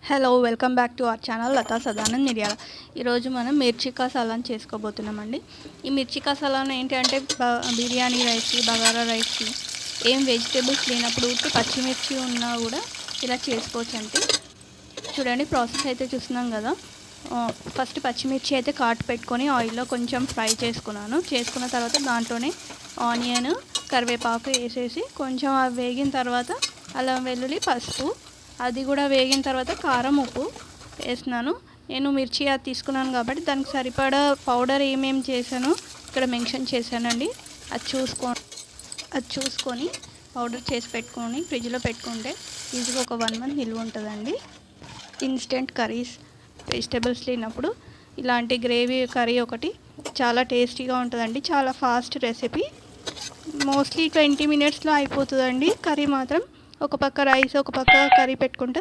Hello welcome back to our channel Latha Sadanand Miryala. ఈరోజు మనం మిర్చి కసాలాని చేసుకోబోతున్నామండి. ఈ మిర్చి కసాలాను ఏంటంటే బిర్యానీ రైస్కి, బగారా రైస్కి ఏం వెజిటేబుల్స్ లేనప్పుడు ఉట్టి పచ్చిమిర్చి ఉన్నా కూడా ఇలా చేసుకోవచ్చు అంటే చూడండి. ప్రాసెస్ అయితే చూస్తున్నాం కదా. ఫస్ట్ పచ్చిమిర్చి అయితే కాటు పెట్టుకొని ఆయిల్లో కొంచెం ఫ్రై చేసుకున్న తర్వాత దాంట్లోనే ఆనియన్, కరివేపాకు వేసేసి కొంచెం అవి వేగిన తర్వాత అల్లం వెల్లుల్లి, పసుపు, అది కూడా వేగిన తర్వాత కారం, ఉప్పు వేస్తున్నాను. నేను మిర్చి అది తీసుకున్నాను కాబట్టి దానికి సరిపడా పౌడర్ ఏమేమి చేశానో ఇక్కడ మెన్షన్ చేశానండి. అది చూసుకొని పౌడర్ చేసి పెట్టుకొని ఫ్రిడ్జ్లో పెట్టుకుంటే ఈజీగా ఒక 1 month నిల్వ ఉంటుందండి. ఇన్స్టెంట్ కర్రీస్, వెజిటేబుల్స్ లేనప్పుడు ఇలాంటి గ్రేవీ కర్రీ ఒకటి చాలా టేస్టీగా ఉంటుందండి. చాలా ఫాస్ట్ రెసిపీ, మోస్ట్లీ 20 minutesలో అయిపోతుందండి. కర్రీ మాత్రం ఒక పక్క రైస్, ఒక పక్క కర్రీ పెట్టుకుంటే